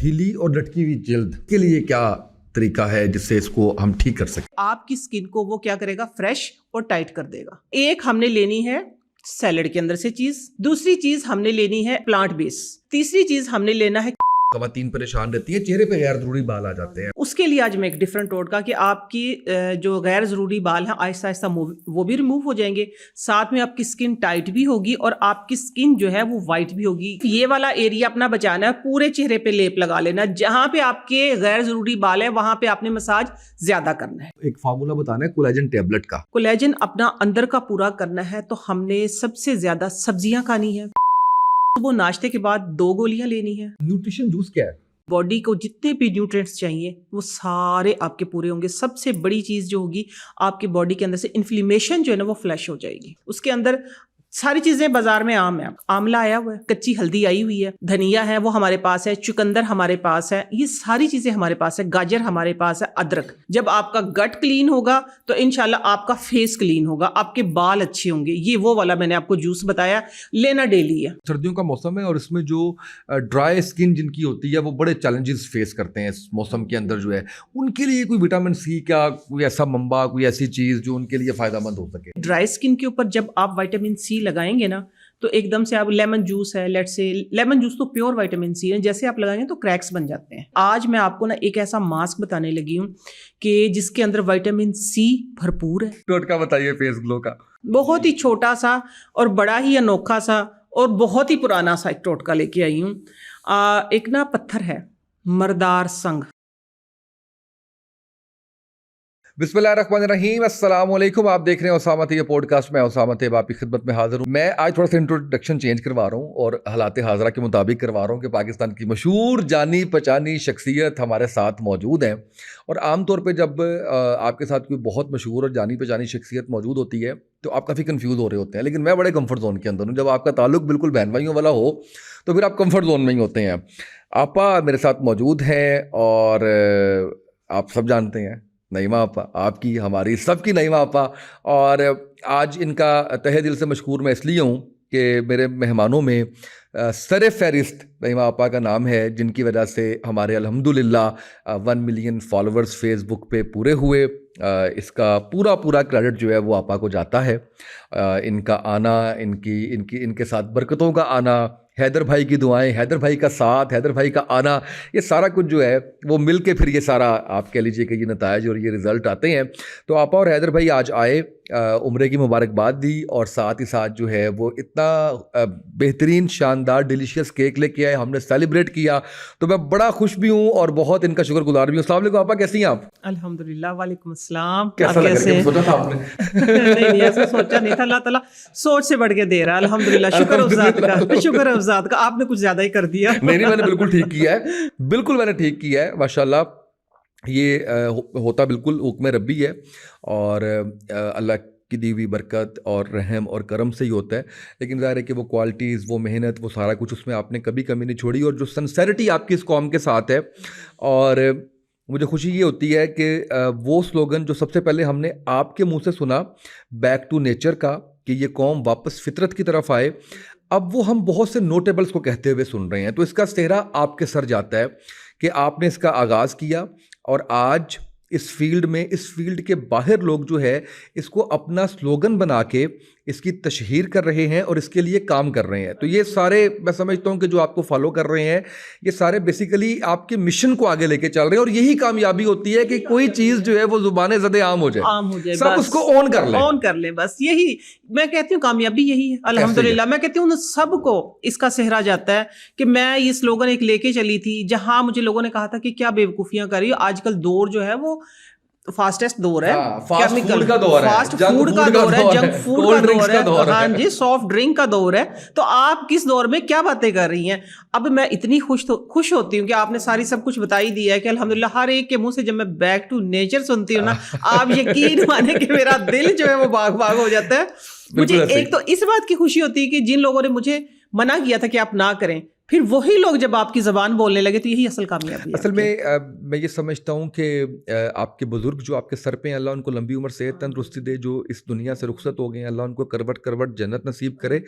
ڈھیلی اور لٹکی ہوئی جلد کے لیے کیا طریقہ ہے جس سے اس کو ہم ٹھیک کر سکیں؟ آپ کی سکن کو وہ کیا کرے گا؟ فریش اور ٹائٹ کر دے گا. ایک ہم نے لینی ہے سیلڈ کے اندر سے چیز, دوسری چیز ہم نے لینی ہے پلانٹ بیس, تیسری چیز ہم نے لینا ہے. خواتین پریشان رہتی ہیں, چہرے پہ غیر ضروری بال آ جاتے ہیں. اس کے لیے آج میں ایک ڈفرنٹ ٹوٹکا کہ آپ کی جو غیر ضروری بال ہیں آہستہ آہستہ وہ بھی ریموو ہو جائیں گے, ساتھ میں آپ کی سکن ٹائٹ بھی ہوگی اور آپ کی سکن جو ہے وہ وائٹ بھی ہوگی. یہ والا ایریا اپنا بچانا ہے, پورے چہرے پہ لیپ لگا لینا, جہاں پہ آپ کے غیر ضروری بال ہے وہاں پہ آپ نے مساج زیادہ کرنا ہے. ایک فارمولا بتانا ہے کولیجن ٹیبلٹ کا. کولیجن اپنا اندر کا پورا کرنا ہے تو ہم نے سب سے زیادہ سبزیاں کھانی ہے. وہ ناشتے کے بعد 2 گولیاں لینی ہے. نیوٹریشن جوس کیا ہے؟ باڈی کو جتنے بھی نیوٹرینٹس چاہیے وہ سارے آپ کے پورے ہوں گے. سب سے بڑی چیز جو ہوگی آپ کی باڈی کے اندر سے انفلیمیشن جو ہے نا وہ فلیش ہو جائے گی. اس کے اندر ساری چیزیں بازار میں عام ہیں. آملہ آیا ہوا ہے, کچی ہلدی آئی ہوئی ہے, دھنیا ہے وہ ہمارے پاس ہے, چکندر ہمارے پاس ہے, یہ ساری چیزیں ہمارے پاس ہے, گاجر ہمارے پاس ہے, ادرک. جب آپ کا گٹ کلین ہوگا تو انشاءاللہ آپ کا فیس کلین ہوگا, آپ کے بال اچھے ہوں گے. یہ وہ والا میں نے آپ کو جوس بتایا, لینا ڈیلی ہے. سردیوں کا موسم ہے اور اس میں جو ڈرائی اسکن جن کی ہوتی ہے وہ بڑے چیلنجز فیس کرتے ہیں اس موسم کے اندر جو ہے, ان کے لیے کوئی وٹامن سی کا کوئی ایسا منبع, کوئی ایسی چیز جو ان کے لیے فائدہ مند ہو سکے؟ ڈرائی اسکن کے اوپر جب آپ وائٹامن سی لگائیں گے نا تو ایک دم سے آپ لیمن جوس ہے, لیٹ سے لیمن جوس تو پیور وائٹامن سی ہے, جیسے آپ لگائیں گے تو کریکس بن جاتے ہیں. آج میں آپ کو نا ایک ایسا ماسک بتانے لگی ہوں کہ جس کے اندر وائٹامن سی بھرپور ہے. ٹوٹکا بتائیے فیس گلو کا. بہت ہی چھوٹا سا اور بڑا ہی انوکھا سا اور بہت ہی پرانا سا ایک ٹوٹکا لے کے آئی ہوں. ایک نا پتھر ہے مردار سنگ. بسم اللہ الرحمن الرحیم. السلام علیکم. آپ دیکھ رہے ہیں اسامہ طیب پوڈ کاسٹ. میں اسامہ طیب آپ کی خدمت میں حاضر ہوں. میں آج تھوڑا سا انٹروڈکشن چینج کروا رہا ہوں اور حالات حاضرہ کے مطابق کروا رہا ہوں کہ پاکستان کی مشہور جانی پہچانی شخصیت ہمارے ساتھ موجود ہیں. اور عام طور پہ جب آپ کے ساتھ کوئی بہت مشہور اور جانی پہچانی شخصیت موجود ہوتی ہے تو آپ کافی کنفیوز ہو رہے ہوتے ہیں, لیکن میں بڑے کمفرٹ زون کے اندر ہوں. جب آپ کا تعلق بالکل بہن بھائیوں والا ہو تو پھر آپ کمفرٹ زون میں ہی ہوتے ہیں. آپا میرے ساتھ موجود ہیں اور آپ سب جانتے ہیں نعیمہ آپا, آپ کی, ہماری, سب کی نعیمہ آپا. اور آج ان کا تہہ دل سے مشکور میں اس لیے ہوں کہ میرے مہمانوں میں سر فہرست نعیمہ آپا کا نام ہے, جن کی وجہ سے ہمارے الحمدللہ 1 ملین فالوورز فیس بک پہ پورے ہوئے. اس کا پورا کریڈٹ جو ہے وہ آپا کو جاتا ہے. ان کا آنا, ان کے ساتھ برکتوں کا آنا, حیدر بھائی کی دعائیں, حیدر بھائی کا ساتھ, حیدر بھائی کا آنا, یہ سارا کچھ جو ہے وہ مل کے پھر یہ سارا آپ کہہ لیجئے کہ یہ نتائج اور یہ رزلٹ آتے ہیں. تو آپا اور حیدر بھائی آج آئے, عمرے کی مبارکباد دی اور ساتھ ہی ساتھ جو ہے وہ اتنا بہترین شاندار ڈیلیشیس کیک لے کے آئے, ہم نے سیلیبریٹ کیا. تو میں بڑا خوش بھی ہوں اور بہت ان کا شکر گزار بھی ہوں. السلام علیکم آپا, کیسی ہیں آپ؟ الحمدللہ. وعلیکم السلام. کیسا لگ رہا ہے؟ سوچا تھا آپ نے؟ نہیں ایسا سوچا نہیں تھا. اللہ تعالیٰ سوچ سے بڑھ کے دے رہا ہے. الحمدللہ. شکر افزاد کا, شکر افزاد کا. آپ نے کچھ زیادہ ہی کر دیا. نہیں میں نے بالکل ٹھیک کیا ہے, بالکل میں نے ٹھیک کیا ہے ماشاءاللہ. یہ ہوتا بالکل حکم ربی ہے اور اللہ کی دی ہوئی برکت اور رحم اور کرم سے ہی ہوتا ہے. لیکن ظاہر ہے کہ وہ کوالٹیز, وہ محنت, وہ سارا کچھ اس میں آپ نے کبھی کمی نہیں چھوڑی, اور جو سنسیرٹی آپ کی اس قوم کے ساتھ ہے. اور مجھے خوشی یہ ہوتی ہے کہ وہ سلوگن جو سب سے پہلے ہم نے آپ کے منہ سے سنا, بیک ٹو نیچر کا, کہ یہ قوم واپس فطرت کی طرف آئے, اب وہ ہم بہت سے نوٹیبلز کو کہتے ہوئے سن رہے ہیں. تو اس کا سہرا آپ کے سر جاتا ہے کہ آپ نے اس کا آغاز کیا اور آج اس فیلڈ میں, اس فیلڈ کے باہر لوگ جو ہے اس کو اپنا سلوگن بنا کے اس کی تشہیر کر رہے ہیں اور اس کے لیے کام کر رہے ہیں. تو یہ سارے میں سمجھتا ہوں کہ جو آپ کو فالو کر رہے ہیں یہ سارے بیسیکلی آپ کے مشن کو آگے لے کے چل رہے ہیں, اور یہی کامیابی ہوتی ہے کہ کوئی چیز جو ہے وہ زبان زد عام ہو جائے, سب اس کو اون کر لیں. بس یہی میں کہتی ہوں, کامیابی یہی ہے الحمدللہ. میں کہتی ہوں سب کو اس کا سہرا جاتا ہے کہ میں یہ سلوگن ایک لے کے چلی تھی, جہاں مجھے لوگوں نے کہا تھا کہ کیا بیوقوفیاں کر رہی ہو. آج کل دور جو ہے وہ فاسٹسٹ دور ہے, فاسٹ فوڈ کا دور ہے, جنک فوڈ کا دور ہے, ہاں جی, سافٹ ڈرنک کا دور ہے. تو آپ کس دور میں کیا باتیں کر رہی ہیں؟ اب میں اتنی خوش ہوتی ہوں کہ آپ نے ساری سب کچھ بتا ہی دیا ہے کہ الحمدللہ ہر ایک کے منہ سے جب میں بیک ٹو نیچر سنتی ہوں نا, آپ یقین مانے کہ میرا دل جو ہے وہ باغ باغ ہو جاتا ہے. مجھے ایک تو اس بات کی خوشی ہوتی ہے کہ جن لوگوں نے مجھے منع کیا تھا کہ آپ نہ کریں, پھر وہی لوگ جب آپ کی زبان بولنے لگے تو یہی اصل کامیابی ہے. اصل میں یہ سمجھتا ہوں کہ آپ کے بزرگ جو آپ کے سر پہ ہیں، اللہ ان کو لمبی عمر صحت تندرستی دے، جو اس دنیا سے رخصت ہو گئے ہیں، اللہ ان کو کروٹ کروٹ جنت نصیب کرے.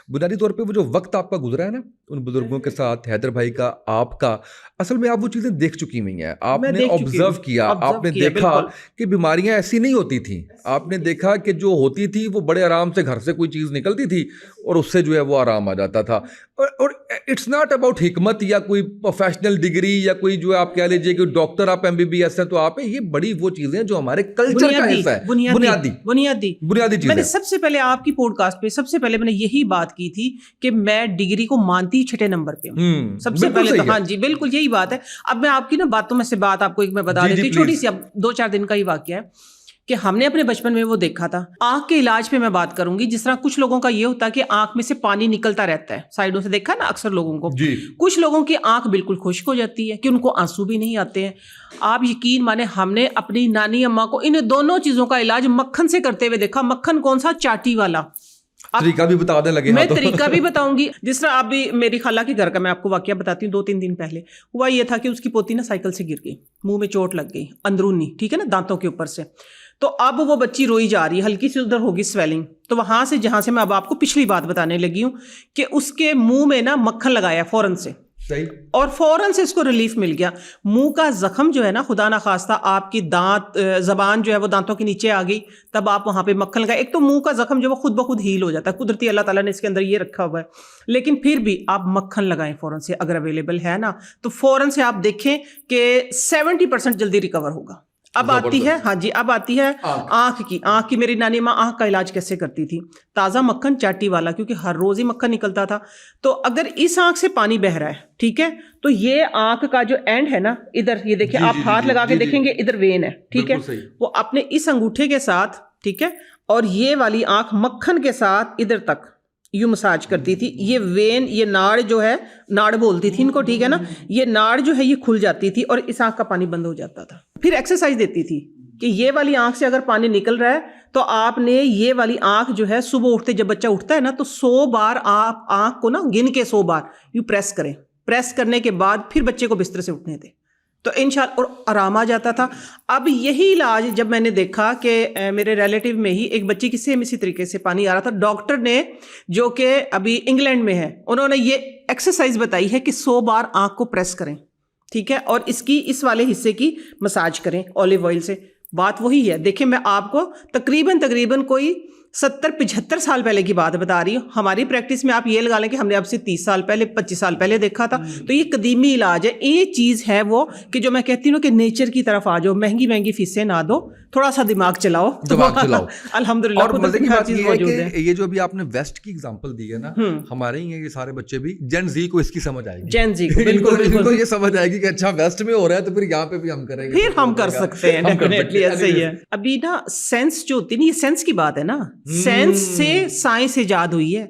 بنیادی طور پہ وہ جو وقت آپ کا گزرا ہے نا ان بزرگوں کے ساتھ، حیدر بھائی کا، آپ کا، اصل میں آپ وہ چیزیں دیکھ چکی ہوئی ہیں. آپ نے آبزرو کیا، آپ نے دیکھا کہ بیماریاں ایسی نہیں ہوتی تھیں. آپ نے دیکھا کہ جو ہوتی تھی وہ بڑے آرام سے گھر سے کوئی چیز نکلتی تھی اور اس سے جو ہے وہ آرام آ جاتا تھا. اور اٹس ناٹ اباؤٹ حکمت یا کوئی پروفیشنل ڈگری یا کوئی جو آپ کہہ لیجیے کہ ڈاکٹر آپ MBBS ہیں تو آپ ہیں. یہ بڑی وہ چیزیں جو ہمارے کلچر کا حصہ ہے، بنیادی چیز. میں نے سب سے پہلے آپ کی پوڈ کاسٹ پہ سب سے پہلے میں نے یہی بات کی تھی کہ میں ڈگری کو مانتی 6 نمبر پہ ہوں. سب سے پہلے تو ہاں جی بالکل یہی بات ہے. اب میں آپ کی نا باتوں میں سے بات آپ کو ایک میں بتا دیتی ہوں، چھوٹی سی، اب 2-4 دن کا ہی واقعہ ہے کہ ہم نے اپنے بچپن میں وہ دیکھا تھا. آنکھ کے علاج پہ میں بات کروں گی. جس طرح کچھ لوگوں کا یہ ہوتا ہے کہ آنکھ میں سے پانی نکلتا رہتا ہے سائڈوں سے، دیکھا نا اکثر لوگوں کو. کچھ لوگوں کی آنکھ بالکل خشک ہو جاتی ہے کہ ان کو آنسو بھی نہیں آتے ہیں. آپ یقین مانے ہم نے اپنی نانی اماں کو ان دونوں چیزوں کا علاج مکھن سے کرتے ہوئے دیکھا. مکھن کون سا؟ چاٹی والا. طریقہ بھی بتا دیں لگے. میں طریقہ بھی بتاؤں گی. جس طرح آپ بھی، میری خالہ کے گھر کا میں آپ کو واقعہ بتاتی ہوں. 2-3 دن پہلے ہوا یہ تھا کہ اس کی پوتی نا سائیکل سے گر گئی، منہ میں چوٹ لگ گئی اندرونی، ٹھیک ہے نا، دانتوں کے اوپر سے. تو اب وہ بچی روئی جا رہی ہے، ہلکی سی ادھر ہوگی سویلنگ. تو وہاں سے جہاں سے میں اب آپ کو پچھلی بات بتانے لگی ہوں کہ اس کے منہ میں نا مکھن لگایا فوراً سے، اور فوراً سے اس کو ریلیف مل گیا. منہ کا زخم جو ہے نا، خدا نخواستہ آپ کی زبان جو ہے وہ دانتوں کے نیچے آ گئی، تب آپ وہاں پہ مکھن لگائے. ایک تو منہ کا زخم جو وہ خود بخود ہیل ہو جاتا ہے، قدرتی اللہ تعالیٰ نے اس کے اندر یہ رکھا ہوا ہے. لیکن پھر بھی آپ مکھن لگائیں فوراً سے، اگر اویلیبل ہے نا تو فوراً سے آپ دیکھیں کہ 70% جلدی ریکور ہوگا. اب آتی ہے، ہاں جی، اب آتی ہے آنکھ کی. میری نانی ماں آنکھ کا علاج کیسے کرتی تھی؟ تازہ مکھن چاٹی والا، کیونکہ ہر روز ہی مکھن نکلتا تھا. تو اگر اس آنکھ سے پانی بہ رہا ہے، ٹھیک ہے، تو یہ آنکھ کا جو اینڈ ہے نا، ادھر یہ دیکھیں، آپ ہاتھ لگا کے دیکھیں گے ادھر وین ہے، ٹھیک ہے، وہ اپنے اس انگوٹھے کے ساتھ، ٹھیک ہے، اور یہ والی آنکھ مکھن کے ساتھ ادھر تک یوں مساج کرتی تھی. یہ وین، یہ ناڑ جو ہے، ناڑ بولتی تھی ان کو، ٹھیک ہے نا، یہ ناڑ جو ہے یہ کھل جاتی تھی اور اس آنکھ کا پانی بند ہو جاتا تھا. پھر ایکسرسائز دیتی تھی کہ یہ والی آنکھ سے اگر پانی نکل رہا ہے تو آپ نے یہ والی آنکھ جو ہے صبح اٹھتے، جب بچہ اٹھتا ہے نا، تو 100 بار آپ آنکھ کو نا گن کے 100 بار یوں پریس کریں. پریس کرنے کے بعد پھر بچے کو بستر سے اٹھنے دیں تو انشاءاللہ اور آرام آ جاتا تھا. اب یہی علاج جب میں نے دیکھا کہ میرے ریلیٹیو میں ہی ایک بچی کی سیم اسی طریقے سے پانی آ رہا تھا، ڈاکٹر نے، جو کہ ابھی انگلینڈ میں ہے، انہوں نے یہ ایکسرسائز بتائی ہے کہ 100 بار آنکھ کو پریس کریں، ٹھیک ہے، اور اس والے حصے کی مساج کریں اولیو آئل سے. بات وہی ہے. دیکھیں میں آپ کو تقریباً کوئی 70-75 سال پہلے کی بات بتا رہی ہوں. ہماری پریکٹس میں آپ یہ لگا لیں کہ ہم نے اب سے 30 سال پہلے 25 سال پہلے دیکھا تھا. تو یہ قدیمی علاج ہے. یہ چیز ہے وہ کہ جو میں کہتی ہوں کہ نیچر کی طرف آ جاؤ، مہنگی فیسیں نہ دو، تھوڑا سا دماغ چلاؤ الحمدللہ. اور مزے کی بات یہ ہے کہ یہ جو ابھی آپ نے ویسٹ کی ایگزامپل دی ہے نا، ہمارے ہی ہیں یہ سارے بچے بھی، جین زی کو اس کی سمجھ آئے گی. جین زی کو بالکل یہ سمجھ آئے گی کہ اچھا ویسٹ میں ہو رہا ہے تو پھر یہاں پہ بھی ہم کریں گے، پھر ہم کر سکتے ہیں. ڈیفینیٹلی ایسے ہی ہے. ابھی نا سینس جو ہوتی ہے نا، یہ سینس کی بات ہے نا، سینس سے سائنس ایجاد ہوئی ہے،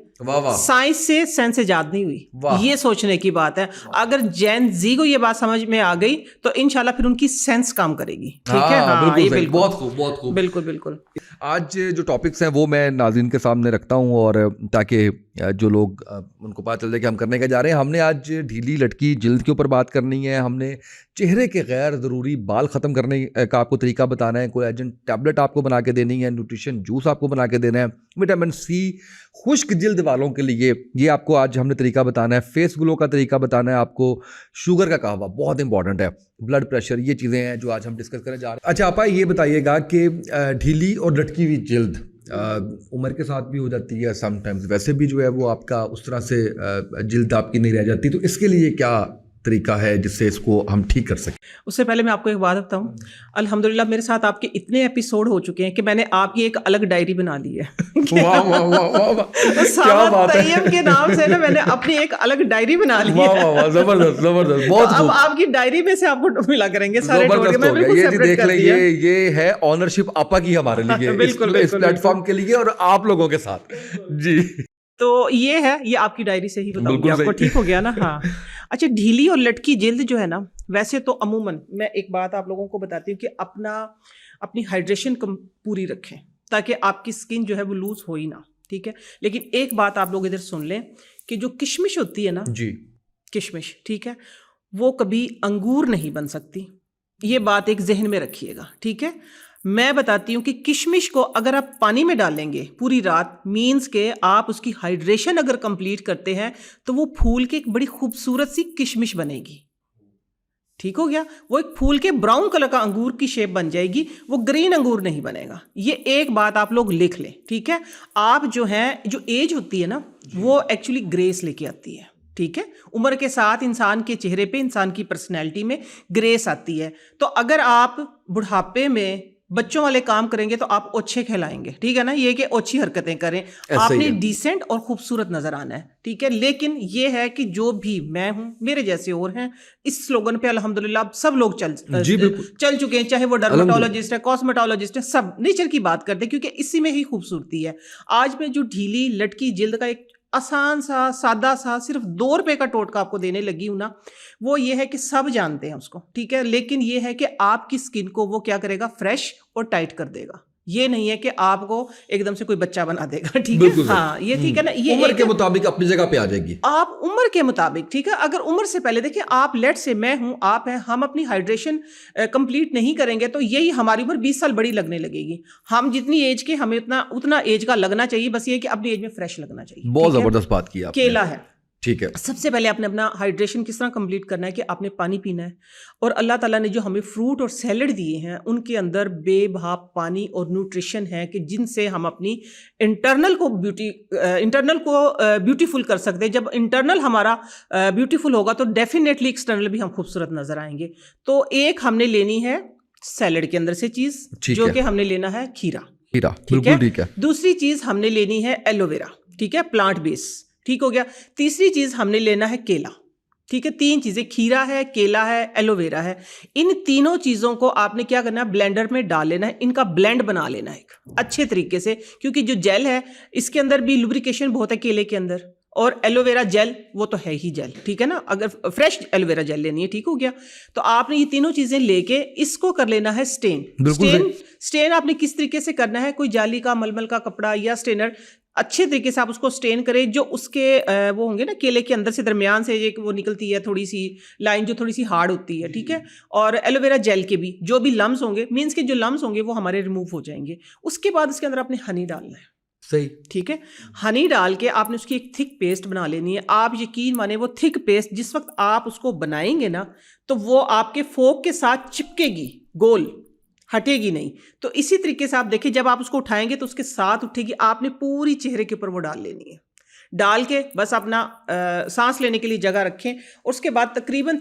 سائنس سے سینس ایجاد نہیں ہوئی. یہ سوچنے کی بات ہے. اگر جین زی کو یہ بات سمجھ میں آ گئی تو انشاءاللہ پھر ان کی سینس کام کرے گی. ٹھیک ہے، بالکل، بہت خوب. بالکل. آج جو ٹاپکس ہیں وہ میں ناظرین کے سامنے رکھتا ہوں، اور تاکہ جو لوگ ان کو پتہ چل جائے کہ ہم کرنے کے جا رہے ہیں. ہم نے آج ڈھیلی لٹکی جلد کے اوپر بات کرنی ہے. ہم نے چہرے کے غیر ضروری بال ختم کرنے کا آپ کو طریقہ بتانا ہے. کوئی ایجنٹ ٹیبلٹ آپ کو بنا کے دینی ہے، نیوٹریشن جوس آپ کو بنا کے دینا ہے، وٹامن سی خشک جلد والوں کے لیے یہ آپ کو آج ہم نے طریقہ بتانا ہے. فیس گلو کا طریقہ بتانا ہے آپ کو. شوگر کا قہوہ بہت امپورٹنٹ ہے. بلڈ پریشر، یہ چیزیں ہیں جو آج ہم ڈسکس کرنے جا رہے ہیں. اچھا آپا یہ بتائیے گا کہ ڈھیلی اور لٹکی ہوئی جلد عمر کے ساتھ بھی ہو جاتی ہے سم ٹائمز، ویسے بھی جو ہے وہ آپ کا اس طرح سے جلد آپ کی نہیں رہ جاتی، تو اس کے لیے کیا طریقہ ہے جس سے اس کو ہم ٹھیک کر سکیں؟ اس سے پہلے میں آپ کو ایک بات بتاؤں. الحمدللہ میرے ساتھ آپ کے اتنے ایپیسوڈ ہو چکے ہیں کہ میں نے آپ کی ایک الگ ڈائری بنا لی ہے. اسامہ طیب کے نام سے نا میں نے اپنی ایک الگ ڈائری بنا لی ہے. زبردست بہت خوب. اب آپ کی ڈائری میں سے آپ کو ملا کریں گے سارے ٹوٹے. میں بالکل یہ دیکھ لیں، یہ ہے آنرشپ آپا کی ہمارے لیے بالکل اس پلیٹ فارم کے لیے اور آپ لوگوں کے ساتھ. جی تو یہ ہے، یہ آپ کی ڈائری سے ہی بتاؤں گی آپ کو. ٹھیک ہو گیا نا؟ ہاں. اچھا، ڈھیلی اور لٹکی جلد جو ہے نا، ویسے تو عموماً میں ایک بات آپ لوگوں کو بتاتی ہوں کہ اپنی ہائیڈریشن پوری رکھیں تاکہ آپ کی اسکن جو ہے وہ لوز ہو ہی نہ. ٹھیک ہے، لیکن ایک بات آپ لوگ ادھر سن لیں کہ جو کشمش ہوتی ہے نا، جی، کشمش، ٹھیک ہے، وہ کبھی انگور نہیں بن سکتی، یہ بات ایک ذہن میں رکھیے گا، ٹھیک ہے. میں بتاتی ہوں کہ کشمش کو اگر آپ پانی میں ڈالیں گے پوری رات، مینز کہ آپ اس کی ہائیڈریشن اگر کمپلیٹ کرتے ہیں تو وہ پھول کے ایک بڑی خوبصورت سی کشمش بنے گی. ٹھیک ہو گیا، وہ ایک پھول کے براؤن کلر کا انگور کی شیپ بن جائے گی، وہ گرین انگور نہیں بنے گا. یہ ایک بات آپ لوگ لکھ لیں، ٹھیک ہے. آپ جو ہیں، جو ایج ہوتی ہے نا، وہ ایکچولی گریس لے کے آتی ہے، ٹھیک ہے. عمر کے ساتھ انسان کے چہرے پہ، انسان کی پرسنالٹی میں گریس آتی ہے. تو اگر آپ بڑھاپے میں بچوں والے کام کریں گے تو آپ اوچھے کھلائیں گے، ٹھیک ہے نا، یہ کہ اوچھی حرکتیں کریں، آپ نے ڈیسنٹ اور خوبصورت نظر آنا ہے، ٹھیک ہے. لیکن یہ ہے کہ جو بھی میں ہوں، میرے جیسے اور ہیں، اس سلوگن پہ الحمدللہ سب لوگ چل چکے ہیں، چاہے وہ ڈرمٹولوجسٹ ہے، کاسمیٹولوجسٹ ہے، سب نیچر کی بات کرتے ہیں، کیونکہ اسی میں ہی خوبصورتی ہے. آج میں جو ڈھیلی لٹکی جلد کا ایک آسان سا سادہ سا صرف 2 روپے کا ٹوٹکا آپ کو دینے لگی ہوں نا، وہ یہ ہے کہ سب جانتے ہیں اس کو، ٹھیک ہے. لیکن یہ ہے کہ آپ کی اسکن کو وہ کیا کرے گا، فریش اور ٹائٹ کر دے گا. یہ نہیں ہے کہ آپ کو ایک دم سے کوئی بچہ بنا دے گا، ٹھیک ہے. ہاں یہ ٹھیک ہے نا، یہ عمر کے مطابق اپنی جگہ پہ آ جائے گی. آپ عمر کے مطابق، ٹھیک ہے. اگر عمر سے پہلے دیکھیں، آپ لیٹ سے میں ہوں، آپ ہیں، ہم اپنی ہائیڈریشن کمپلیٹ نہیں کریں گے تو یہی ہماری عمر 20 سال بڑی لگنے لگے گی. ہم جتنی ایج کے، ہمیں اتنا ایج کا لگنا چاہیے، بس یہ کہ اپنی ایج میں فریش لگنا چاہیے. بہت زبردست بات کی آپ نے. کیلا ہے، ٹھیک ہے. سب سے پہلے آپ نے اپنا ہائیڈریشن کس طرح کمپلیٹ کرنا ہے کہ آپ نے پانی پینا ہے. اور اللہ تعالیٰ نے جو ہمیں فروٹ اور سیلڈ دیے ہیں، ان کے اندر بے بھاپ پانی اور نیوٹریشن ہے کہ جن سے ہم اپنی انٹرنل کو بیوٹیفل کر سکتے ہیں. جب انٹرنل ہمارا بیوٹیفل ہوگا تو ڈیفینیٹلی ایکسٹرنل بھی ہم خوبصورت نظر آئیں گے. تو ایک ہم نے لینی ہے سیلڈ کے اندر سے چیز، جو کہ ہم نے لینا ہے کھیرا، بالکل ٹھیک ہے. دوسری چیز ہم نے لینی ہے ایلو ویرا، ٹھیک ہے، پلانٹ بیس، ٹھیک ہو گیا. تیسری چیز ہم نے لینا ہے کیلا، ٹھیک ہے. 3 چیزیں، کھیرا ہے، کیلا ہے، ایلو ویرا ہے. ان تینوں چیزوں کو آپ نے کیا کرنا ہے، بلینڈر میں ڈال لینا ہے، ان کا بلینڈ بنا لینا ہے ایک اچھے طریقے سے، کیونکہ جو جیل ہے اس کے اندر بھی لوبریکیشن بہت ہے کیلے کے اندر، اور ایلو ویرا جیل وہ تو ہے ہی جیل، ٹھیک ہے نا. اگر فریش ایلو ویرا جیل لینی ہے، ٹھیک ہو گیا. تو آپ نے یہ تینوں چیزیں لے کے اس کو کر لینا ہے اسٹین. اسٹین آپ نے کس طریقے سے کرنا ہے، کوئی جالی کا، ململ کا کپڑا یا اسٹینر، اچھے طریقے سے آپ اس کو اسٹین کریں. جو اس کے وہ ہوں گے نا کیلے کے اندر سے درمیان سے ایک وہ نکلتی ہے تھوڑی سی لائن جو تھوڑی سی ہارڈ ہوتی ہے، ٹھیک ہے. اور ایلو ویرا جیل کے بھی جو بھی لمس ہوں گے، مینس کے جو لمس ہوں گے وہ ہمارے ریموو ہو جائیں گے. اس کے بعد اس کے اندر آپ نے ہنی ڈالنا ہے، صحیح، ٹھیک ہے. ہنی ڈال کے آپ نے اس کی ایک تھک پیسٹ بنا لینی ہے. آپ یقین مانیں وہ تھک پیسٹ جس وقت آپ اس کو بنائیں گے نا تو وہ آپ کے فوک کے ساتھ چپکے گی، گول ہٹے گی نہیں. تو اسی طریقے سے آپ دیکھیں جب آپ اس کو اٹھائیں گے تو اس کے ساتھ اٹھے گی. آپ نے پوری چہرے کے اوپر وہ ڈال لینی ہے. ڈال کے بس اپنا سانس لینے کے لیے جگہ رکھیں، اور اس کے بعد تقریباً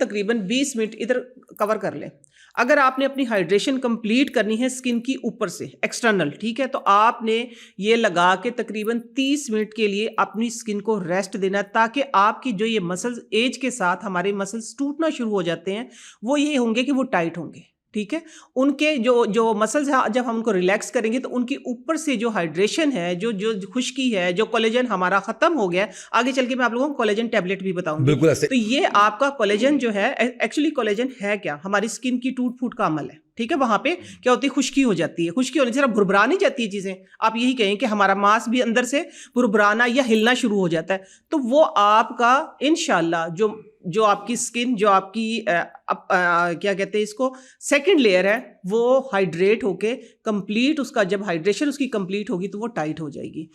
20 منٹ ادھر کور کر لیں. اگر آپ نے اپنی ہائیڈریشن کمپلیٹ کرنی ہے اسکن کی اوپر سے ایکسٹرنل، ٹھیک ہے، تو آپ نے یہ لگا کے تقریباً 30 منٹ کے لیے اپنی اسکن کو ریسٹ دینا ہے، تاکہ آپ کی جو یہ مسلز ایج کے ساتھ ہمارے مسلز ٹوٹنا شروع ہو جاتے ہیں وہ یہ ہوں گے کہ وہ ٹائٹ ہوں گے، ٹھیک ہے. ان کے جو مسلز ہیں جب ہم ان کو ریلیکس کریں گے تو ان کی اوپر سے جو ہائیڈریشن ہے، جو خشکی ہے، جو کولیجن ہمارا ختم ہو گیا ہے. آگے چل کے میں آپ لوگوں کو کولیجن ٹیبلٹ بھی بتاؤں گی. تو یہ آپ کا کولیجن جو ہے، ایکچولی کولیجن ہے کیا، ہماری اسکن کی ٹوٹ پھوٹ کا عمل ہے، ٹھیک ہے. وہاں پہ کیا ہوتی ہے، خشکی ہو جاتی ہے. خشکی ہونے سے صرف بھربھرا نہیں جاتی ہے چیزیں، آپ یہی کہیں کہ ہمارا ماس بھی اندر سے بھربھرانا یا ہلنا شروع ہو جاتا ہے. تو وہ آپ کا انشاءاللہ جو آپ کی اسکن، جو آپ کی کیا کہتے ہیں اس کو، سیکنڈ لیئر ہے، وہ ہائیڈریٹ ہو کے کمپلیٹ، اس کا جب ہائیڈریشن اس کی کمپلیٹ ہوگی تو وہ ٹائٹ ہو جائے گی.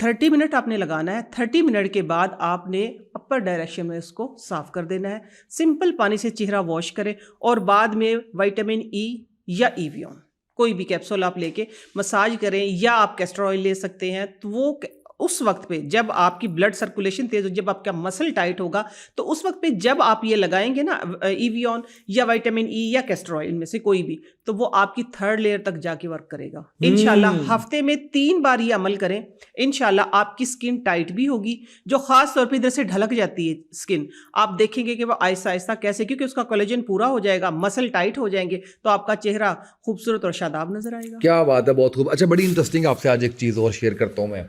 30 منٹ آپ نے لگانا ہے. 30 منٹ کے بعد آپ نے اپر ڈائریکشن میں اس کو صاف کر دینا ہے. سمپل پانی سے چہرہ واش کریں، اور بعد میں وائٹامن ای یا ایویون کوئی بھی کیپسول آپ لے کے مساج کریں، یا آپ کیسٹر آئل لے سکتے ہیں. تو وہ اس وقت پہ جب آپ کی بلڈ سرکولیشن تیز ہو، جب آپ کا مسل ٹائٹ ہوگا، تو اس وقت پہ جب آپ یہ لگائیں گے نا ایویون یا وائٹامن ای یا کیسٹر آئل میں سے کوئی بھی، تو وہ آپ کی 3rd لیئر تک جا کے ورک کرے گا انشاءاللہ. ہفتے میں 3 بار یہ عمل کریں، انشاءاللہ آپ کی اسکن ٹائٹ بھی ہوگی. جو خاص طور پہ ادھر سے ڈھلک جاتی ہے اسکن، آپ دیکھیں گے کہ وہ آہستہ آہستہ کیسے، کیونکہ اس کا کولیجن پورا ہو جائے گا، مسل ٹائٹ ہو جائیں گے، تو آپ کا چہرہ خوبصورت اور شاداب نظر آئے گا. کیا بات ہے، بہت خوب. اچھا، بڑی انٹرسٹنگ آپ سے آج ایک چیز اور شیئر کرتا ہوں میں.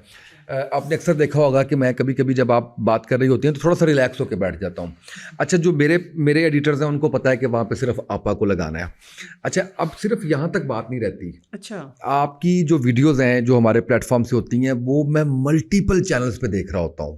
آپ نے اکثر دیکھا ہوگا کہ میں کبھی کبھی جب آپ بات کر رہی ہوتی ہیں تو تھوڑا سا ریلیکس ہو کے بیٹھ جاتا ہوں. اچھا، جو میرے ایڈیٹرز ہیں ان کو پتہ ہے کہ وہاں پہ صرف آپا کو لگانا ہے. اچھا، اب صرف یہاں تک بات نہیں رہتی. اچھا، آپ کی جو ویڈیوز ہیں جو ہمارے پلیٹ فارم سے ہوتی ہیں وہ میں ملٹیپل چینلز پہ دیکھ رہا ہوتا ہوں.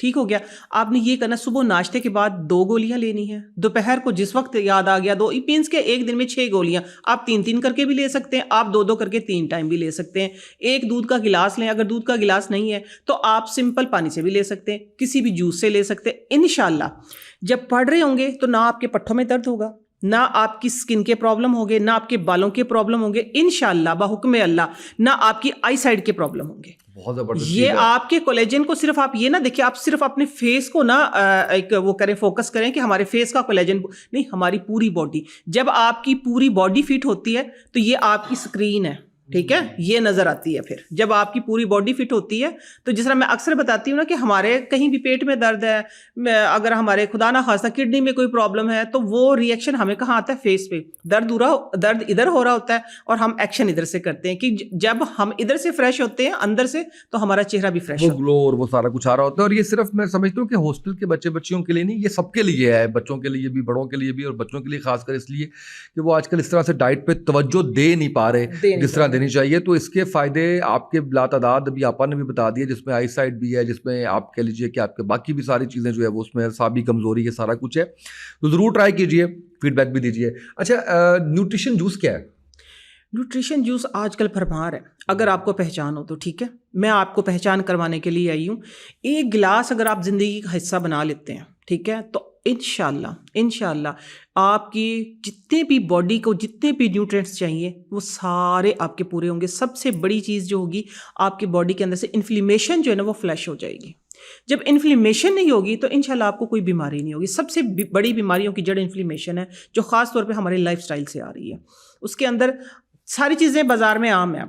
ٹھیک ہو گیا. آپ نے یہ کرنا صبح ناشتے کے بعد 2 گولیاں لینی ہیں, دوپہر کو جس وقت یاد آ گیا 2, مینس کہ ایک دن میں 6 گولیاں آپ 3 کر کے بھی لے سکتے ہیں, آپ 2 کر کے 3 ٹائم بھی لے سکتے ہیں. ایک دودھ کا گلاس لیں, اگر دودھ کا گلاس نہیں ہے تو آپ سمپل پانی سے بھی لے سکتے ہیں, کسی بھی جوس سے لے سکتے ہیں. انشاءاللہ جب پڑھ رہے ہوں گے تو نہ آپ کے پٹھوں میں درد ہوگا, نہ آپ کی سکن کے پرابلم ہوں گے, نہ آپ کے بالوں کے پرابلم ہوں گے انشاءاللہ بحکم اللہ, نہ آپ کی آئی سائڈ کے پرابلم ہوں گے. بہت زبردست یہ آپ کے کولیجن کو صرف آپ یہ نہ دیکھیں, آپ صرف اپنے فیس کو نہ ایک وہ کریں, فوکس کریں کہ ہمارے فیس کا کولیجن نہیں, ہماری پوری باڈی. جب آپ کی پوری باڈی فٹ ہوتی ہے تو یہ آپ کی اسکرین ہے, ٹھیک ہے, یہ نظر آتی ہے. پھر جب آپ کی پوری باڈی فٹ ہوتی ہے تو جس طرح میں اکثر بتاتی ہوں نا کہ ہمارے کہیں بھی پیٹ میں درد ہے, اگر ہمارے خدا نہ خواستہ کڈنی میں کوئی پرابلم ہے تو وہ ریئیکشن ہمیں کہاں آتا ہے, فیس پہ. درد ادھر ہو رہا ہوتا ہے اور ہم ایکشن ادھر سے کرتے ہیں کہ جب ہم ادھر سے فریش ہوتے ہیں اندر سے تو ہمارا چہرہ بھی فریش ہوتا ہے, گلو اور وہ سارا کچھ آ رہا ہوتا ہے. اور یہ صرف میں سمجھتا ہوں کہ ہاسٹل کے بچیوں کے لیے نہیں, یہ سب کے لیے ہے, بچوں کے لیے بھی, بڑوں کے لیے بھی, اور بچوں کے لیے خاص کر اس لیے کہ وہ آج کل اس طرح سے ڈائٹ پہ توجہ دے نہیں پا رہے جس طرح دینی چاہیے. تو اس کے فائدے آپ کے بلا تعداد ابھی آپا نے بھی بتا دیے, جس میں آئی سائٹ بھی ہے, جس میں آپ کہہ لیجیے کہ آپ کے باقی بھی ساری چیزیں جو ہے وہ اس میں اعصابی کمزوری, یہ سارا کچھ ہے. تو ضرور ٹرائی کیجیے, فیڈ بیک بھی دیجیے. اچھا, نیوٹریشن جوس کیا ہے؟ نیوٹریشن جوس آج کل بھرمار ہے, اگر آپ کو پہچان ہو تو ٹھیک ہے, میں آپ کو پہچان کروانے کے لیے آئی ہوں. ایک گلاس اگر آپ زندگی کا حصہ بنا لیتے ہیں, ٹھیک ہے, تو انشاءاللہ آپ کی جتنے بھی باڈی کو جتنے بھی نیوٹرینٹس چاہیے وہ سارے آپ کے پورے ہوں گے. سب سے بڑی چیز جو ہوگی آپ کی باڈی کے اندر سے انفلیمیشن جو ہے نا وہ فلیش ہو جائے گی. جب انفلیمیشن نہیں ہوگی تو انشاءاللہ آپ کو کوئی بیماری نہیں ہوگی. سب سے بڑی بیماریوں کی جڑ انفلیمیشن ہے, جو خاص طور پہ ہمارے لائف سٹائل سے آ رہی ہے. اس کے اندر ساری چیزیں بازار میں عام ہیں,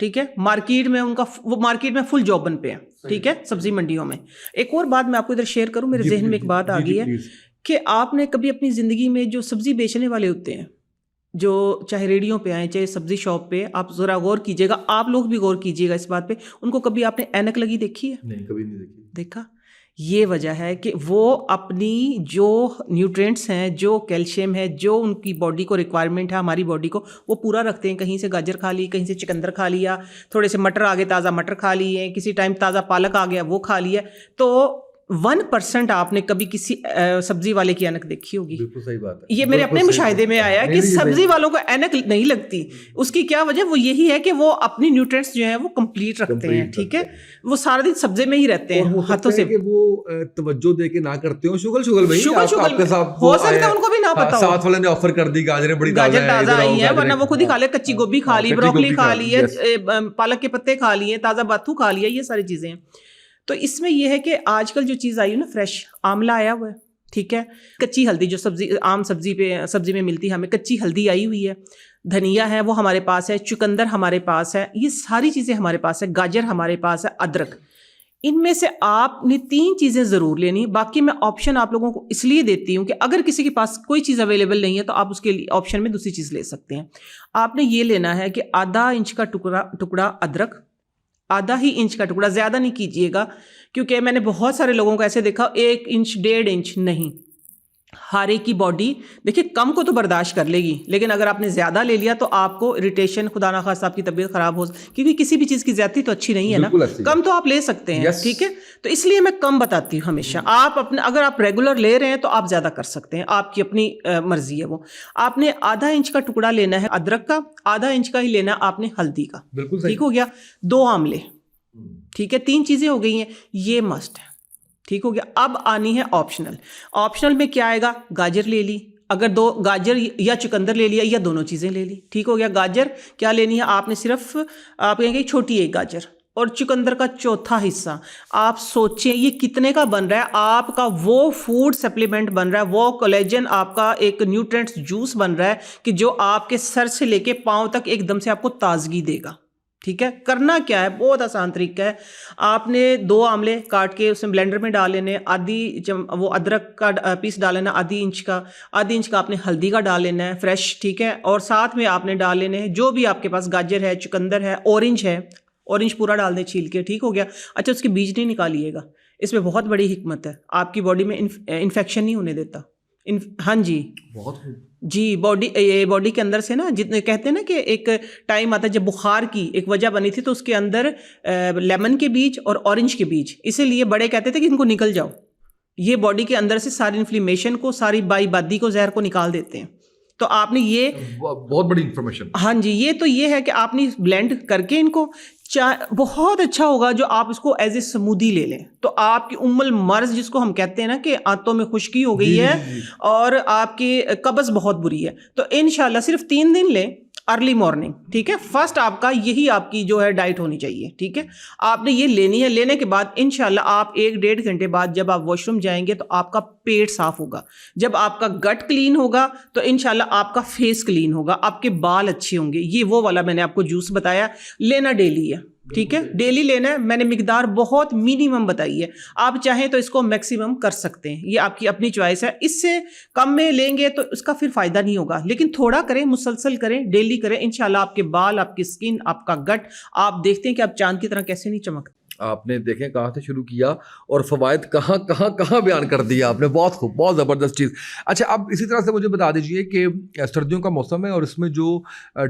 ٹھیک ہے, مارکیٹ میں مارکیٹ میں فل جوبن پہ ہیں, ٹھیک ہے, سبزی منڈیوں میں. ایک اور بات میں آپ کو ادھر شیئر کروں, میرے ذہن میں ایک بات آ گئی ہے کہ آپ نے کبھی اپنی زندگی میں جو سبزی بیچنے والے ہوتے ہیں, جو چاہے ریڑیوں پہ آئیں چاہے سبزی شاپ پہ, آپ ذرا غور کیجیے گا, آپ لوگ بھی غور کیجیے گا اس بات پہ, ان کو کبھی آپ نے اینک لگی دیکھی ہے؟ نہیں, کبھی نہیں دیکھی. دیکھا, یہ وجہ ہے کہ وہ اپنی جو نیوٹرینٹس ہیں, جو کیلشیم ہے, جو ان کی باڈی کو ریکوائرمنٹ ہے, ہماری باڈی کو, وہ پورا رکھتے ہیں. کہیں سے گاجر کھا لی, کہیں سے چکندر کھا لیا, تھوڑے سے مٹر آگے تازہ مٹر کھا لیے, کسی ٹائم تازہ پالک آ گیا وہ کھا لیا. تو 1% آپ نے کبھی کسی سبزی والے کی اینک دیکھی ہوگی. بالکل صحیح بات ہے. یہ میرے اپنے مشاہدے میں آیا کہ سبزی والوں کو اینک نہیں لگتی. اس کی کیا وجہ, وہ یہی ہے کہ وہ اپنی نیوٹرینٹس جو ہیں وہ کمپلیٹ رکھتے ہیں, ٹھیک ہے, وہ سارا دن سبزے میں ہی رہتے ہیں ہاتھوں سے. وہ توجہ دے کے نہ کرتے ہو, شگل بھائی ہو سکتا ہے ان کو بھی نہ پتا ہو, ساتھ والے نے آفر کر دی گاجریں بڑی تازہ آئی ہیں, ورنہ وہ خود ہی کھا لے, کچی گوبھی کھا لی, بروکلی کھا لی, پالک کے پتے کھا لیے, تازہ باتھو کھا لیا, یہ ساری چیزیں ہیں. تو اس میں یہ ہے کہ آج کل جو چیز آئی ہے نا فریش, آملہ آیا ہوا ہے, ٹھیک ہے, کچی ہلدی جو عام سبزی میں ملتی ہے ہمیں, کچی ہلدی آئی ہوئی ہے, دھنیا ہے وہ ہمارے پاس ہے, چکندر ہمارے پاس ہے, یہ ساری چیزیں ہمارے پاس ہے, گاجر ہمارے پاس ہے, ادرک. ان میں سے آپ نے 3 چیزیں ضرور لینی. باقی میں آپشن آپ لوگوں کو اس لیے دیتی ہوں کہ اگر کسی کے پاس کوئی چیز اویلیبل نہیں ہے تو آپ اس کے لیے آپشن میں دوسری چیز لے سکتے ہیں. آپ نے یہ لینا ہے کہ آدھا انچ کا ٹکڑا ادرک, آدھا ہی انچ کا ٹکڑا, زیادہ نہیں کیجیے گا, کیونکہ میں نے بہت سارے لوگوں کو ایسے دیکھا 1 انچ 1.5 انچ نہیں. ہر ایک کی باڈی دیکھیے کم کو تو برداشت کر لے گی, لیکن اگر آپ نے زیادہ لے لیا تو آپ کو اریٹیشن, خدا نخواستہ آپ کی طبیعت خراب ہو, کیونکہ کسی بھی چیز کی زیادتی تو اچھی نہیں ہے نا. کم تو آپ لے سکتے ہیں, ٹھیک ہے, تو اس لیے میں کم بتاتی ہوں ہمیشہ. آپ اگر آپ ریگولر لے رہے ہیں تو آپ زیادہ کر سکتے ہیں, آپ کی اپنی مرضی ہے. وہ آپ نے آدھا انچ کا ٹکڑا لینا ہے ادرک کا, آدھا انچ کا ہی لینا آپ نے ہلدی کا, ٹھیک ہو گیا. 2 آملے, ٹھیک ہے, 3 چیزیں ہو گئی ہیں, یہ مسٹ ہے, ٹھیک ہو گیا. اب آنی ہے آپشنل میں کیا آئے گا, گاجر لے لی, اگر 2 گاجر یا چکندر لے لیا یا دونوں چیزیں لے لی, ٹھیک ہو گیا. گاجر کیا لینی ہے آپ نے, صرف آپ کہیں گے چھوٹی ایک گاجر, اور چکندر کا چوتھا حصہ. آپ سوچیں یہ کتنے کا بن رہا ہے, آپ کا وہ فوڈ سپلیمنٹ بن رہا ہے, وہ کولیجن آپ کا ایک نیوٹرینٹس جوس بن رہا ہے کہ جو آپ کے سر سے لے کے پاؤں تک ایک دم سے آپ کو تازگی دے گا. ٹھیک ہے, کرنا کیا ہے, بہت آسان طریقہ ہے. آپ نے 2 آملے کاٹ کے اس میں بلینڈر میں ڈال لینے, وہ ادرک کا پیس ڈال لینا, آدھی انچ کا آپ نے ہلدی کا ڈال لینا ہے فریش, ٹھیک ہے, اور ساتھ میں آپ نے ڈال لینے ہیں جو بھی آپ کے پاس گاجر ہے, چکندر ہے, اورنج پورا ڈال دیں چھیل کے, ٹھیک ہو گیا. اچھا, اس کے بیج نہیں نکالیے گا, اس میں بہت بڑی حکمت ہے, آپ کی باڈی میں انفیکشن نہیں ہونے دیتا. ہاں جی بہت جی، باڈی کے اندر سے نا جتنے کہتے ہیں نا کہ ایک ٹائم آتا ہے جب بخار کی ایک وجہ بنی تھی تو اس کے اندر لیمن کے بیج اور اورنج کے بیج، اسی لیے بڑے کہتے تھے کہ ان کو نکل جاؤ، یہ باڈی کے اندر سے ساری انفلیمیشن کو، ساری بائی بادی کو، زہر کو نکال دیتے ہیں. تو آپ نے یہ بہت بڑی انفارمیشن. ہاں جی، یہ ہے کہ آپ نے بلینڈ کر کے ان کو بہت اچھا ہوگا جو آپ اس کو ایز اے سمودی لے لیں تو آپ کی المرض جس کو ہم کہتے ہیں نا کہ آنتوں میں خشکی ہو گئی ہے اور آپ کی قبض بہت بری ہے، تو انشاءاللہ صرف 3 دن لیں ارلی مارننگ. ٹھیک ہے، فرسٹ آپ کا یہی آپ کی جو ہے ڈائٹ ہونی چاہیے. ٹھیک ہے، آپ نے یہ لینی ہے. لینے کے بعد انشاءاللہ آپ 1-1.5 گھنٹے بعد جب آپ واش روم جائیں گے تو آپ کا پیٹ صاف ہوگا. جب آپ کا گٹ کلین ہوگا تو انشاءاللہ آپ کا فیس کلین ہوگا، آپ کے بال اچھے ہوں گے. یہ وہ والا میں نے آپ کو جوس بتایا، لینا ڈیلی ہے. ٹھیک ہے، ڈیلی لینا ہے. میں نے مقدار بہت منیمم بتائی ہے، آپ چاہیں تو اس کو میکسیمم کر سکتے ہیں، یہ آپ کی اپنی چوائس ہے. اس سے کم میں لیں گے تو اس کا پھر فائدہ نہیں ہوگا، لیکن تھوڑا کریں، مسلسل کریں، ڈیلی کریں. انشاءاللہ آپ کے بال، آپ کی اسکن، آپ کا گٹ، آپ دیکھتے ہیں کہ آپ چاند کی طرح کیسے نہیں چمکتے. آپ نے دیکھیں کہاں سے شروع کیا اور فوائد کہاں بیان کر دیا آپ نے. بہت خوب، بہت زبردست چیز. اچھا، اب اسی طرح سے مجھے بتا دیجیے کہ سردیوں کا موسم ہے اور اس میں جو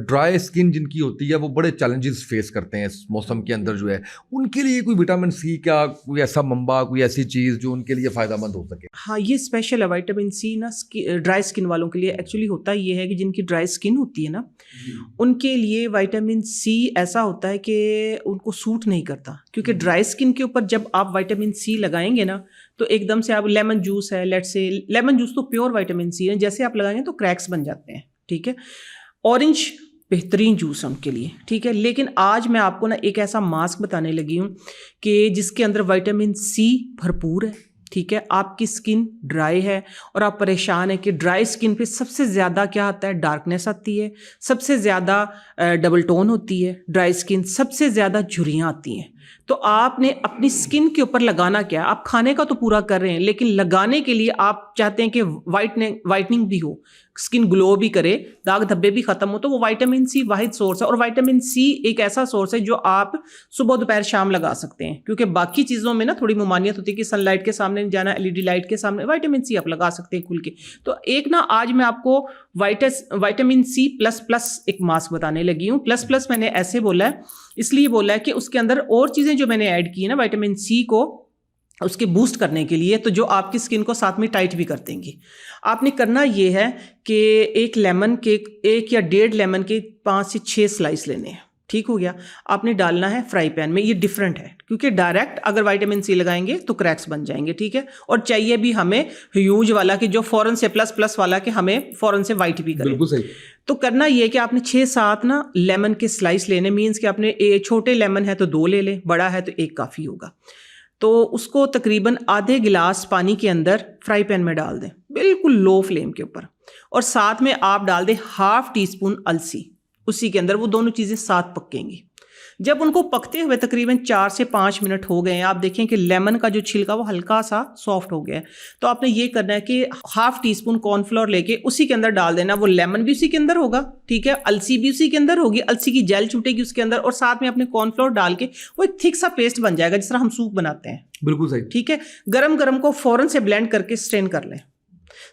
ڈرائی اسکن جن کی ہوتی ہے وہ بڑے چیلنجز فیس کرتے ہیں اس موسم کے اندر جو ہے، ان کے لیے کوئی وٹامن سی کا کوئی ایسا منبع، کوئی ایسی چیز جو ان کے لیے فائدہ مند ہو سکے؟ ہاں، یہ اسپیشل ہے وائٹامن سی نا ڈرائی اسکن والوں کے لیے. ایکچولی ہوتا یہ ہے کہ جن کی ڈرائی اسکن ہوتی ہے نا ان کے لیے وائٹامن سی ایسا ہوتا ہے کہ ان کو سوٹ نہیں کرتا، کیونکہ ڈرائی اسکن کے اوپر جب آپ وائٹامن سی لگائیں گے نا تو ایک دم سے آپ لیمن جوس ہے، لیٹ سے لیمن جوس تو پیور وائٹامن سی ہے، جیسے آپ لگائیں گے تو کریکس بن جاتے ہیں. ٹھیک ہے، اورنج بہترین جوس ہے ان کے لیے. ٹھیک ہے، لیکن آج میں آپ کو نا ایک ایسا ماسک بتانے لگی ہوں کہ جس کے اندر وائٹامن سی بھرپور ہے. ٹھیک ہے، آپ کی اسکن ڈرائی ہے اور آپ پریشان ہیں کہ ڈرائی اسکن پہ سب سے زیادہ کیا آتا ہے، ڈارکنیس آتی ہے، سب سے زیادہ ڈبل ٹون ہوتی ہے ڈرائی اسکن، سب سے زیادہ جھریاں آتی ہیں. تو آپ نے اپنی اسکن کے اوپر لگانا کیا، آپ کھانے کا تو پورا کر رہے ہیں لیکن لگانے کے لیے آپ چاہتے ہیں کہ وائٹننگ بھی ہو، اسکن گلو بھی کرے، داغ دھبے بھی ختم ہو، تو وہ وائٹامن سی واحد سورس ہے. اور وائٹامن سی ایک ایسا سورس ہے جو آپ صبح دوپہر شام لگا سکتے ہیں، کیونکہ باقی چیزوں میں نا تھوڑی ممانعت ہوتی ہے کہ سن لائٹ کے سامنے نہیں جانا، LED لائٹ کے سامنے. وائٹامن سی آپ لگا سکتے ہیں کھل کے. تو ایک نا آج میں آپ کو وائٹامن سی پلس ایک ماسک بتانے لگی ہوں. پلس میں نے ایسے بولا ہے، اس لیے بولا ہے کہ اس کے اندر اور چیزیں جو میں نے ایڈ کی ہیں نا وائٹامن سی کو اس کے بوسٹ کرنے کے لیے، تو جو آپ کی اسکن کو ساتھ میں ٹائٹ بھی کر دیں گی. آپ نے کرنا یہ ہے کہ ایک لیمن کے 1 یا 1.5 لیمن کے 5 سے 6 سلائس لینے ہیں. ٹھیک ہو گیا، آپ نے ڈالنا ہے فرائی پین میں. یہ ڈفرینٹ ہے کیونکہ ڈائریکٹ اگر وائٹامن سی لگائیں گے تو کریکس بن جائیں گے. ٹھیک ہے، اور چاہیے بھی ہمیں ہیوج والا کہ جو فوراً سے پلس والا کہ ہمیں فوراً سے وائٹ بھی کرے. بالکل صحیح. تو کرنا یہ کہ آپ نے 6-7 نا لیمن کے سلائس لینے، مینس کہ آپ نے چھوٹے لیمن ہے تو 2 لے لیں، بڑا ہے تو 1 کافی ہوگا. تو اس کو تقریباً آدھے گلاس پانی کے اندر فرائی پین میں ڈال دیں، بالکل لو فلیم کے اوپر، اور ساتھ میں آپ ڈال دیں 1/2 ٹی اسپون السی اسی کے اندر. وہ دونوں چیزیں ساتھ پکیں گی. جب ان کو پکتے ہوئے تقریباً 4 سے 5 منٹ ہو گئے ہیں، آپ دیکھیں کہ لیمن کا جو چھلکا وہ ہلکا سا سافٹ ہو گیا ہے، تو آپ نے یہ کرنا ہے کہ 1/2 ٹی اسپون کارن فلور لے کے اسی کے اندر ڈال دینا. وہ لیمن بھی اسی کے اندر ہوگا، ٹھیک ہے، السی بھی اسی کے اندر ہوگی، السی کی جیل چھوٹے گی اس کے اندر، اور ساتھ میں اپنے کارن فلور ڈال کے وہ ایک تھک سا پیسٹ بن جائے گا جس طرح ہم سوپ بناتے ہیں. بالکل صحیح. ٹھیک ہے، گرم کو فوراً سے بلینڈ کر کے اسٹین کر لیں.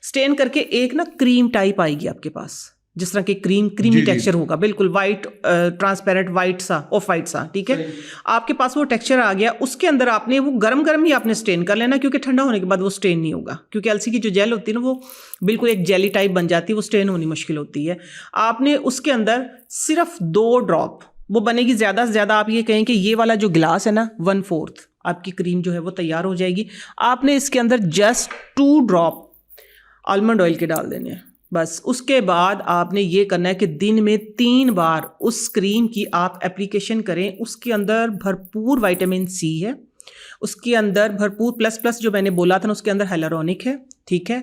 اسٹین کر کے ایک نا کریم ٹائپ آئے گی آپ کے پاس، جس طرح کہ کریمی ٹیکسچر ہوگا، بالکل وائٹ ٹرانسپیرنٹ وائٹ سا آف وائٹ سا. ٹھیک ہے، آپ کے پاس وہ ٹیکسچر آ گیا. اس کے اندر آپ نے وہ گرم ہی آپ نے اسٹین کر لینا، کیونکہ ٹھنڈا ہونے کے بعد وہ اسٹین نہیں ہوگا، کیونکہ السی کی جو جیل ہوتی ہے نا وہ بالکل ایک جیلی ٹائپ بن جاتی ہے، وہ اسٹین ہونی مشکل ہوتی ہے. آپ نے اس کے اندر صرف 2 ڈراپ، وہ بنے گی زیادہ سے زیادہ آپ یہ کہیں کہ یہ والا جو گلاس ہے نا 1/4 آپ کی کریم جو ہے وہ تیار ہو جائے گی. آپ نے اس کے اندر جسٹ 2 ڈراپ آلمنڈ آئل کے ڈال دینے ہیں بس. اس کے بعد آپ نے یہ کرنا ہے کہ دن میں 3 بار اس کریم کی آپ اپلیکیشن کریں. اس کے اندر بھرپور وائٹامن سی ہے، اس کے اندر بھرپور پلس جو میں نے بولا تھا نا اس کے اندر ہیلورونک ہے. ٹھیک ہے،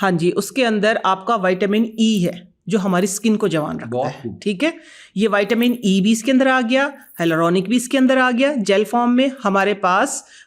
ہاں جی، اس کے اندر آپ کا وائٹامن ای ہے جو ہماری اسکن کو جوان رکھتا ہے. ٹھیک ہے، یہ وائٹامن ای بھی اس کے اندر آ گیا، ہیلورونک بھی اس کے اندر آ گیا جیل فارم میں. ہمارے پاس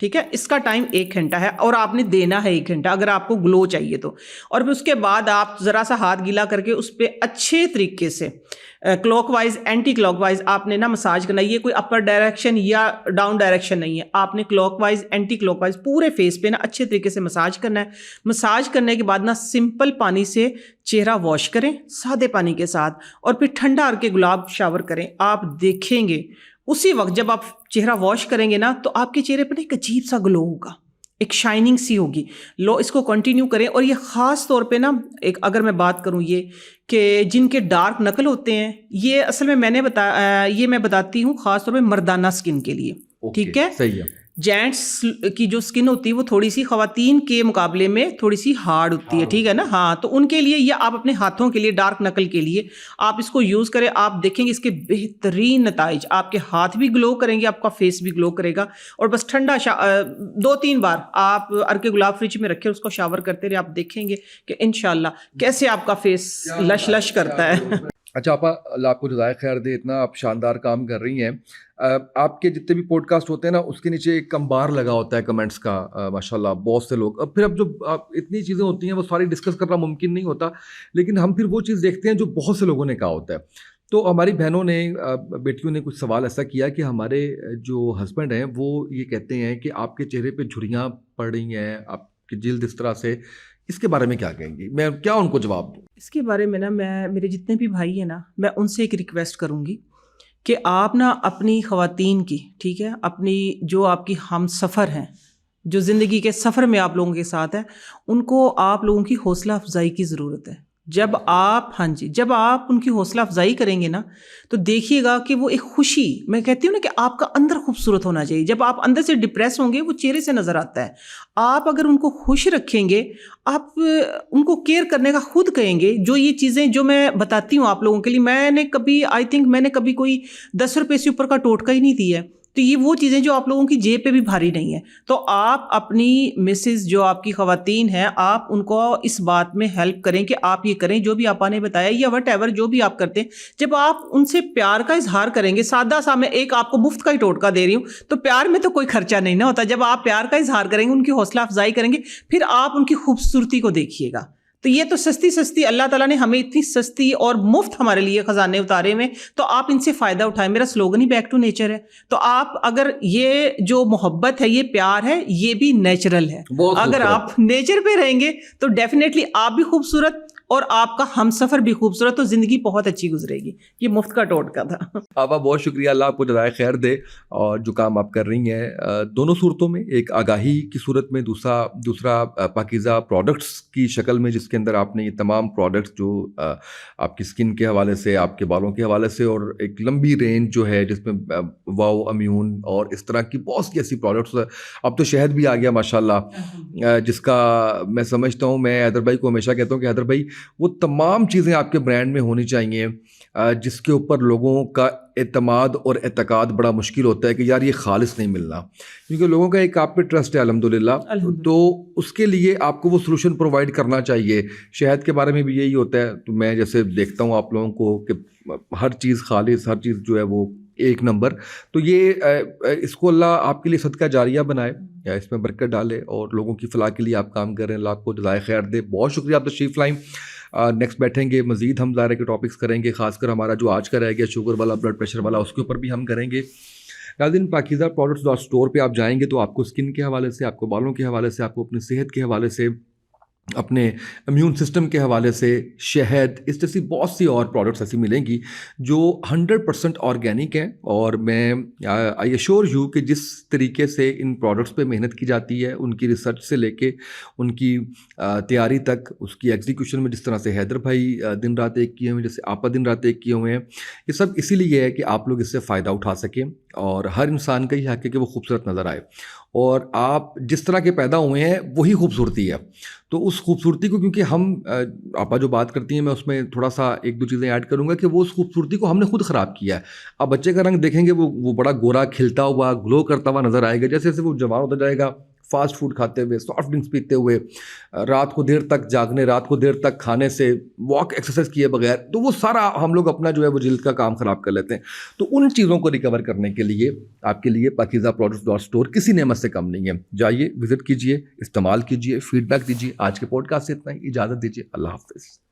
ٹھیک ہے, اس کا ٹائم 1 گھنٹہ ہے اور آپ نے دینا ہے 1 گھنٹہ اگر آپ کو گلو چاہیے تو. اور پھر اس کے بعد آپ ذرا سا ہاتھ گیلا کر کے اس پہ اچھے طریقے سے clockwise anticlockwise آپ نے نا مساج کرنا ہے. یہ کوئی اپر ڈائریکشن یا ڈاؤن ڈائریکشن نہیں ہے, آپ نے clockwise anticlockwise پورے فیس پہ نا اچھے طریقے سے مساج کرنا ہے. مساج کرنے کے بعد نا سمپل پانی سے چہرہ واش کریں سادے پانی کے ساتھ, اور پھر ٹھنڈا کر کے گلاب شاور کریں. آپ دیکھیں گے اسی وقت جب آپ چہرہ واش کریں گے نا تو آپ کے چہرے پر ایک عجیب سا گلو ہوگا, ایک شائننگ سی ہوگی. اس کو کنٹینیو کریں. اور یہ خاص طور پہ نا ایک اگر میں بات کروں یہ کہ جن کے ڈارک نکل ہوتے ہیں, یہ اصل میں نے یہ میں بتاتی ہوں خاص طور پہ مردانہ سکن کے لیے. ٹھیک ہے, صحیح ہے. جینٹس کی جو سکن ہوتی ہے وہ تھوڑی سی خواتین کے مقابلے میں تھوڑی سی ہارڈ ہوتی ہے. ٹھیک ہے نا, ہاں, تو ان کے لیے یا آپ اپنے ہاتھوں کے لیے ڈارک نکل کے لیے آپ اس کو یوز کریں. آپ دیکھیں گے اس کے بہترین نتائج, آپ کے ہاتھ بھی گلو کریں گے, آپ کا فیس بھی گلو کرے گا. اور بس ٹھنڈا 2-3 بار آپ ارکے گلاب فریج میں رکھیں, اس کو شاور کرتے رہے. آپ دیکھیں گے کہ انشاءاللہ کیسے آپ کا فیس لش لش کرتا ہے. اچھا آپا, اللہ آپ کو جزائے خیر دے, اتنا آپ شاندار کام کر رہی ہیں. آپ کے جتنے بھی پوڈ کاسٹ ہوتے ہیں نا اس کے نیچے ایک کمبار لگا ہوتا ہے کمنٹس کا, ماشاءاللہ بہت سے لوگ. اب پھر اب جو اتنی چیزیں ہوتی ہیں وہ ساری ڈسکس کرنا ممکن نہیں ہوتا, لیکن ہم پھر وہ چیز دیکھتے ہیں جو بہت سے لوگوں نے کہا ہوتا ہے. تو ہماری بہنوں نے, بیٹیوں نے کچھ سوال ایسا کیا کہ ہمارے جو ہسبینڈ ہیں وہ یہ کہتے ہیں کہ آپ کے چہرے پہ جھریاں پڑ رہی ہیں, آپ کی جلد اس طرح سے, اس کے بارے میں کیا کہیں گی؟ میں کیا ان کو جواب دوں؟ اس کے بارے میں نا میرے جتنے بھی بھائی ہیں نا, میں ان سے ایک ریکویسٹ کروں گی کہ آپ نا اپنی خواتین کی, ٹھیک ہے, اپنی جو آپ کی ہم سفر ہیں, جو زندگی کے سفر میں آپ لوگوں کے ساتھ ہیں, ان کو آپ لوگوں کی حوصلہ افزائی کی ضرورت ہے. جب آپ جب آپ ان کی حوصلہ افزائی کریں گے نا تو دیکھیے گا کہ وہ ایک خوشی, میں کہتی ہوں نا کہ آپ کا اندر خوبصورت ہونا چاہیے. جب آپ اندر سے ڈپریس ہوں گے وہ چہرے سے نظر آتا ہے. آپ اگر ان کو خوش رکھیں گے, آپ ان کو کیئر کرنے کا خود کہیں گے. جو یہ چیزیں جو میں بتاتی ہوں آپ لوگوں کے لیے, میں نے کبھی کوئی 10 روپے سے اوپر کا ٹوٹکا ہی نہیں دیا ہے. تو یہ وہ چیزیں جو آپ لوگوں کی جیب پہ بھی بھاری نہیں ہیں. تو آپ اپنی مسز جو آپ کی خواتین ہیں, آپ ان کو اس بات میں ہیلپ کریں کہ آپ یہ کریں جو بھی آپ نے بتایا یا وٹ ایور جو بھی آپ کرتے ہیں. جب آپ ان سے پیار کا اظہار کریں گے, سادہ سا میں ایک آپ کو مفت کا ہی ٹوٹکا دے رہی ہوں, تو پیار میں تو کوئی خرچہ نہیں نا ہوتا. جب آپ پیار کا اظہار کریں گے, ان کی حوصلہ افزائی کریں گے, پھر آپ ان کی خوبصورتی کو دیکھیے گا. تو یہ تو سستی اللہ تعالیٰ نے ہمیں اتنی سستی اور مفت ہمارے لیے خزانے اتارے میں, تو آپ ان سے فائدہ اٹھائیں. میرا سلوگن ہی بیک ٹو نیچر ہے. تو آپ اگر یہ جو محبت ہے, یہ پیار ہے, یہ بھی نیچرل ہے. اگر آپ نیچر پہ رہیں گے تو ڈیفینیٹلی آپ بھی خوبصورت اور آپ کا ہم سفر بھی خوبصورت, تو زندگی بہت اچھی گزرے گی. یہ مفت کا ٹوٹکا تھا. آپا بہت شکریہ, اللہ آپ کو جزائے خیر دے. اور جو کام آپ کر رہی ہیں دونوں صورتوں میں, ایک آگاہی کی صورت میں, دوسرا پاکیزہ پروڈکٹس کی شکل میں, جس کے اندر آپ نے یہ تمام پروڈکٹس جو آپ کی سکن کے حوالے سے, آپ کے بالوں کے حوالے سے, اور ایک لمبی رینج جو ہے جس میں واو امیون اور اس طرح کی بہت سی ایسی پروڈکٹس. اب تو شہد بھی آ گیا ماشاء اللہ, جس کا میں سمجھتا ہوں, میں حیدر بھائی کو ہمیشہ کہتا ہوں کہ حیدر بھائی وہ تمام چیزیں آپ کے برانڈ میں ہونی چاہیے جس کے اوپر لوگوں کا اعتماد اور اعتقاد بڑا مشکل ہوتا ہے کہ یار یہ خالص نہیں ملنا, کیونکہ لوگوں کا ایک آپ پہ ٹرسٹ ہے الحمدللہ. تو اس کے لیے آپ کو وہ سلوشن پرووائڈ کرنا چاہیے. شہد کے بارے میں بھی یہی ہوتا ہے. تو میں جیسے دیکھتا ہوں آپ لوگوں کو کہ ہر چیز خالص, ہر چیز جو ہے وہ 1 نمبر. تو یہ اس کو اللہ آپ کے لیے صدقہ جاریہ بنائے, یا اس میں برکت ڈالے, اور لوگوں کی فلاح کے لیے آپ کام کر رہے ہیں. اللہ آپ کو جزائے خیر دے. بہت شکریہ, آپ تشریف لائیں. نیکسٹ بیٹھیں گے, مزید ہم ظاہر کے ٹاپکس کریں گے, خاص کر ہمارا جو آج کا رہ گیا شوگر والا, بلڈ پریشر والا, اس کے اوپر بھی ہم کریں گے. ناظرین, پاکیزہ پروڈکٹس اسٹور پہ آپ جائیں گے تو آپ کو اسکن کے حوالے سے, آپ کو بالوں کے حوالے سے, آپ کو اپنی صحت کے حوالے سے, اپنے امیون سسٹم کے حوالے سے, شہد, اس جیسی بہت سی اور پروڈکٹس ایسی ملیں گی جو 100% آرگینک ہیں. اور میں آئی ایشور یو کہ جس طریقے سے ان پروڈکٹس پہ محنت کی جاتی ہے, ان کی ریسرچ سے لے کے ان کی تیاری تک, اس کی ایگزیکیوشن میں جس طرح سے حیدر بھائی دن رات ایک کیے ہوئے ہیں, جیسے آپا دن رات ایک کیے ہوئے ہیں, یہ سب اسی لیے ہے کہ آپ لوگ اس سے فائدہ اٹھا سکیں. اور ہر انسان کا یہ حق ہے کہ وہ خوبصورت نظر آئے, اور آپ جس طرح کے پیدا ہوئے ہیں وہی خوبصورتی ہے. تو اس خوبصورتی کو, کیونکہ ہم آپا جو بات کرتی ہیں, میں اس میں تھوڑا سا 1-2 چیزیں ایڈ کروں گا کہ وہ اس خوبصورتی کو ہم نے خود خراب کیا ہے. آپ بچے کا رنگ دیکھیں گے, وہ بڑا گورا, کھلتا ہوا, گلو کرتا ہوا نظر آئے گا. جیسے جیسے وہ جوان ہوتا جائے گا, فاسٹ فوڈ کھاتے ہوئے, سافٹ ڈرنکس پیتے ہوئے, رات کو دیر تک جاگنے, رات کو دیر تک کھانے سے, واک ایکسرسائز کیے بغیر, تو وہ سارا ہم لوگ اپنا جو ہے وہ جلد کا کام خراب کر لیتے ہیں. تو ان چیزوں کو ریکور کرنے کے لیے آپ کے لیے پاکیزہ پروڈکٹس.اسٹور کسی نعمت سے کم نہیں ہے. جائیے, وزٹ کیجیے, استعمال کیجیے, فیڈ بیک دیجیے. آج کے پوڈ کاسٹ سے اتنا ہی, اجازت دیجیے, اللہ حافظ.